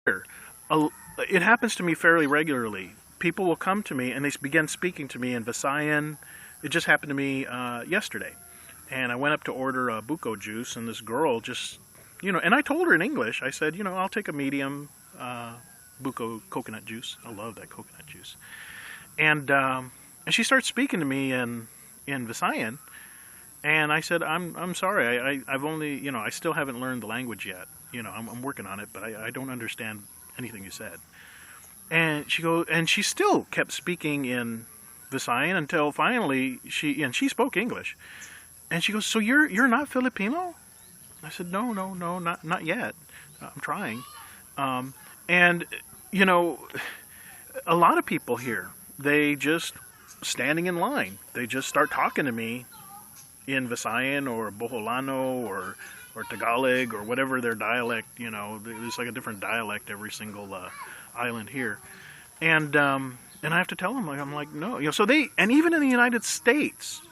a- it happens to me fairly regularly. People will come to me and they begin speaking to me in Visayan. It just happened to me yesterday. And I went up to order a buko juice, and this girl just, and I told her in English, I said, I'll take a medium buko coconut juice. I love that coconut juice. And she starts speaking to me in Visayan, and I said, I'm sorry, I've only, I still haven't learned the language yet. I'm working on it, but I don't understand anything you said. And she still kept speaking in Visayan until finally she spoke English. And she goes, so you're not Filipino? I said, no, not yet. I'm trying. And a lot of people here, they just standing in line, they just start talking to me in Visayan or Boholano or Tagalog or whatever their dialect. There's like a different dialect every single island here, and I have to tell them, I'm like no, so and even in the United States,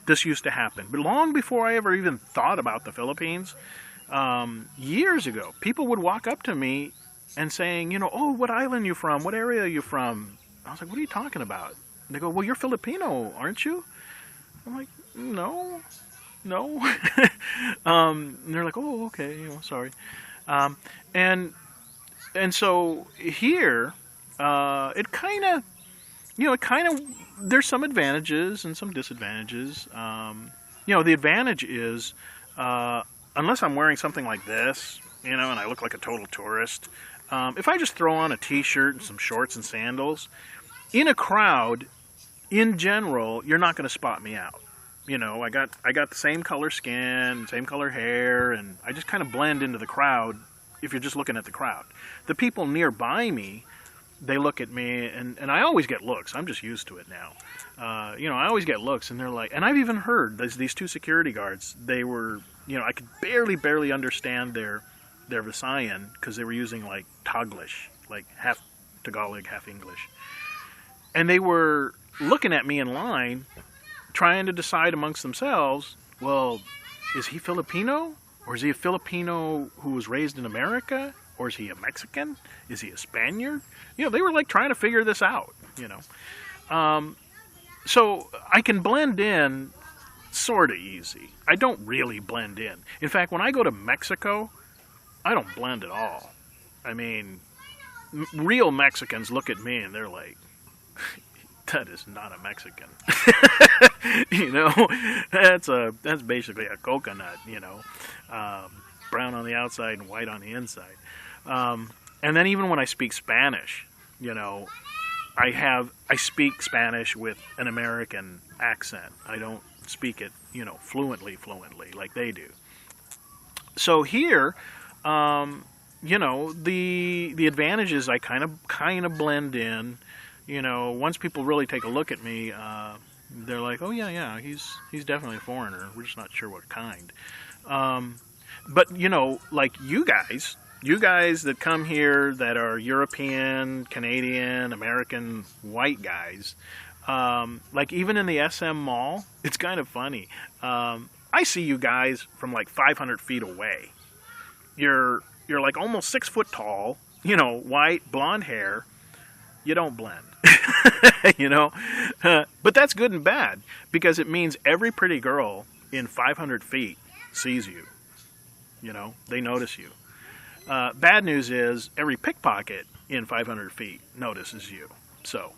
this used to happen, but long before I ever even thought about the Philippines, years ago, people would walk up to me and saying, oh, what island you from? What area are you from? I was like, what are you talking about? And they go, well, you're Filipino, aren't you? I'm like, no. And they're like, oh, okay, sorry. And so here, there's some advantages and some disadvantages. The advantage is, unless I'm wearing something like this, and I look like a total tourist, if I just throw on a t-shirt and some shorts and sandals, in a crowd, in general, you're not going to spot me out. I got the same color skin, same color hair, and I just kind of blend into the crowd if you're just looking at the crowd. The people nearby me, they look at me, and I always get looks. I'm just used to it now. I always get looks, and they're like, and I've even heard these two security guards, they were, I could barely understand their Visayan because they were using like Taglish, like half Tagalog, half English. And they were looking at me in line, trying to decide amongst themselves, well, is he Filipino? Or is he a Filipino who was raised in America? Or is he a Mexican? Is he a Spaniard? They were like trying to figure this out, So I can blend in sort of easy. I don't really blend in. In fact, when I go to Mexico, I don't blend at all. I mean, real Mexicans look at me and they're like, that is not a Mexican. That's basically a coconut, brown on the outside and white on the inside. And then even when I speak Spanish, I speak Spanish with an American accent. I don't speak it, fluently like they do. So here, the advantage is I kind of blend in. Once people really take a look at me, they're like, oh yeah, he's definitely a foreigner. We're just not sure what kind. But like you guys that come here that are European, Canadian, American, white guys, like even in the SM Mall, it's kind of funny. I see you guys from like 500 feet away. You're like almost 6 foot tall, white, blonde hair. You don't blend. But that's good and bad, because it means every pretty girl in 500 feet sees you. They notice you. Bad news is every pickpocket in 500 feet notices you. So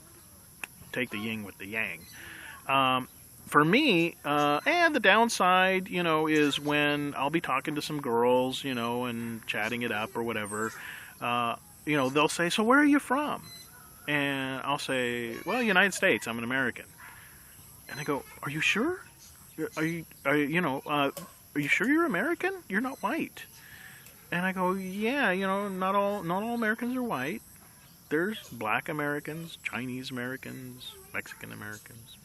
take the yin with the yang. For me, and the downside, is when I'll be talking to some girls, and chatting it up or whatever, they'll say, so where are you from? And I'll say, well, United States, I'm an American. And they go, are you sure? Are you sure you're American? You're not white. And I go, yeah, not all Americans are white. There's black Americans, Chinese Americans, Mexican Americans.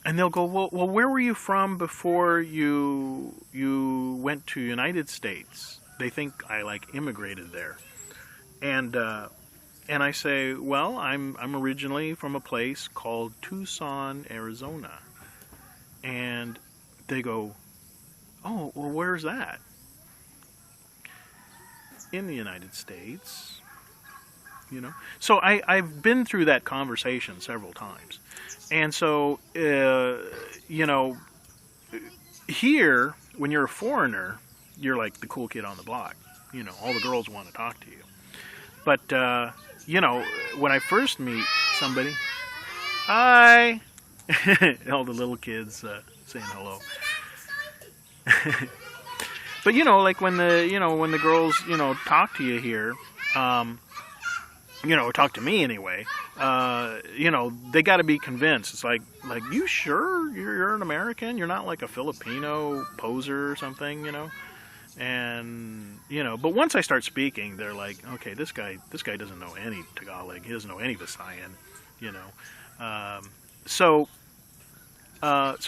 And they'll go, well, where were you from before you went to United States? They think I like immigrated there. And I say, well, I'm originally from a place called Tucson, Arizona. And they go, oh, well, where's that? in the United States. You know, so I've been through that conversation several times, and so you know, here when you're a foreigner, you're like the cool kid on the block. You know, all the girls want to talk to you. But you know, when I first meet somebody, hi, all the little kids saying hello. But you know, like when the girls talk to you here. Talk to me anyway. They got to be convinced. It's like you sure you're an American? You're not like a Filipino poser or something, And but once I start speaking, they're like, okay, this guy doesn't know any Tagalog. He doesn't know any Visayan, So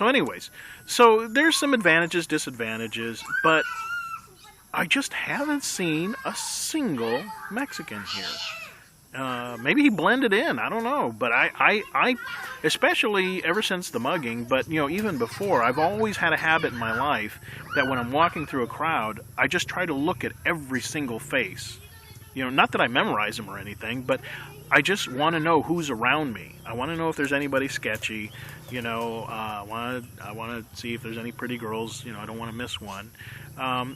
anyways, so there's some advantages, disadvantages, but I just haven't seen a single Mexican here. Maybe he blended in, I don't know, but I especially ever since the mugging, but even before, I've always had a habit in my life that when I'm walking through a crowd, I just try to look at every single face. Not that I memorize them or anything, but I just want to know who's around me. I want to know if there's anybody sketchy, I want to see if there's any pretty girls, I don't want to miss one.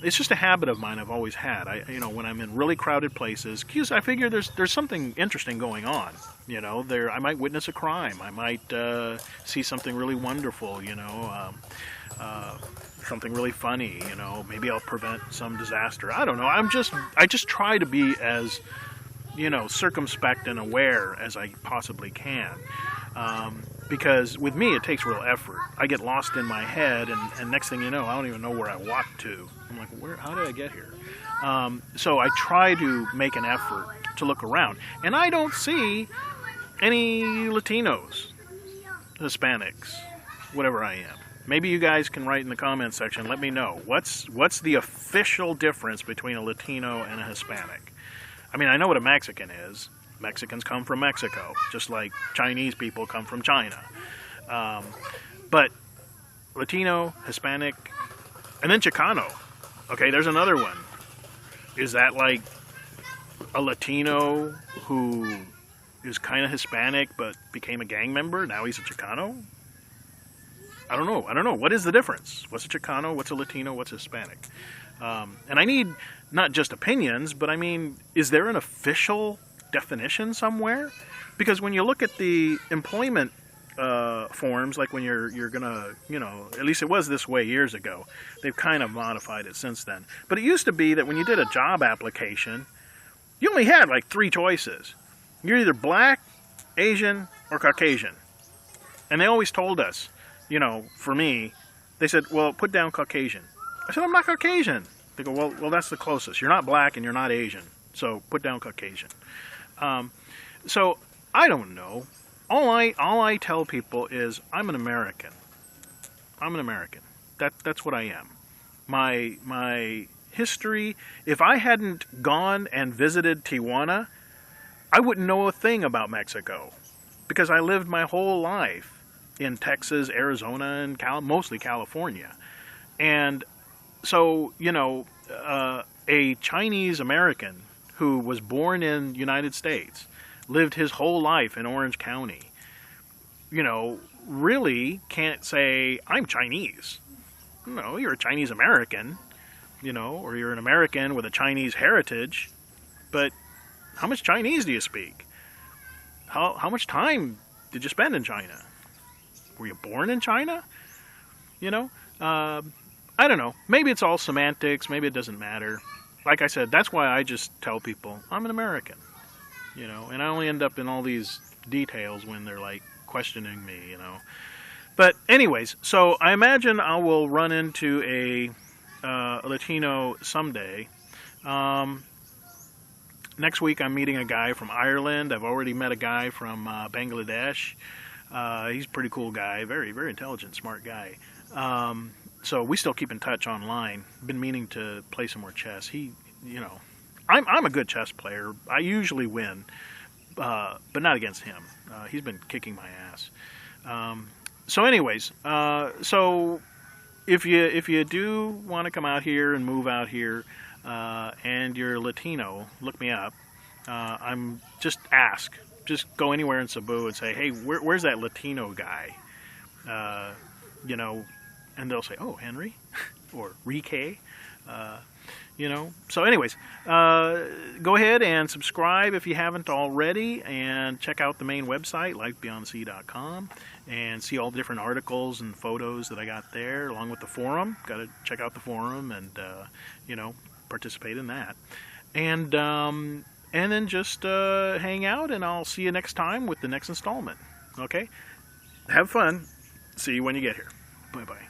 It's just a habit of mine I've always had. When I'm in really crowded places, because I figure there's something interesting going on. I might witness a crime. I might see something really wonderful. Something really funny. Maybe I'll prevent some disaster. I don't know. I just try to be as circumspect and aware as I possibly can. Because with me, it takes real effort. I get lost in my head, and next thing you know, I don't even know where I walked to. I'm like, how did I get here? So I try to make an effort to look around. And I don't see any Latinos, Hispanics, whatever I am. Maybe you guys can write in the comments section, let me know. What's the official difference between a Latino and a Hispanic? I mean, I know what a Mexican is. Mexicans come from Mexico, just like Chinese people come from China. But Latino, Hispanic, and then Chicano. Okay, there's another one. Is that like a Latino who is kind of Hispanic but became a gang member? Now he's a Chicano? I don't know. What is the difference? What's a Chicano? What's a Latino? What's a Hispanic? And I need not just opinions, but I mean, is there an official definition somewhere? Because when you look at the employment forms, like when you're gonna, at least it was this way years ago. They've kind of modified it since then. But it used to be that when you did a job application, you only had like 3 choices. You're either black, Asian, or Caucasian. And they always told us, for me, they said, well, put down Caucasian. I said, I'm not Caucasian. They go, well, that's the closest. You're not black and you're not Asian. So put down Caucasian. So I don't know. All I tell people is I'm an American. I'm an American. That's what I am. My history. If I hadn't gone and visited Tijuana, I wouldn't know a thing about Mexico, because I lived my whole life in Texas, Arizona, and mostly California, and so a Chinese American who was born in the United States, lived his whole life in Orange County, really can't say, I'm Chinese. No, you're a Chinese American, or you're an American with a Chinese heritage, but how much Chinese do you speak? How much time did you spend in China? Were you born in China? I don't know. Maybe it's all semantics. Maybe it doesn't matter. Like I said, that's why I just tell people I'm an American, and I only end up in all these details when they're like questioning me, But anyways, so I imagine I will run into a Latino someday. Next week I'm meeting a guy from Ireland. I've already met a guy from Bangladesh. He's a pretty cool guy, very, very intelligent, smart guy. So we still keep in touch online. Been meaning to play some more chess. I'm a good chess player. I usually win, but not against him. He's been kicking my ass. So anyways, so if you do want to come out here and move out here, and you're Latino, look me up. I'm just ask. Just go anywhere in Cebu and say, hey, where's that Latino guy? You know, and they'll say, oh, Henry, or Reekay. You know, so anyways, go ahead and subscribe if you haven't already, and check out the main website, LifeBeyondTheSea.com, and see all the different articles and photos that I got there, along with the forum. Got to check out the forum and, you know, participate in that. And then just hang out, and I'll see you next time with the next installment. Okay? Have fun. See you when you get here. Bye-bye.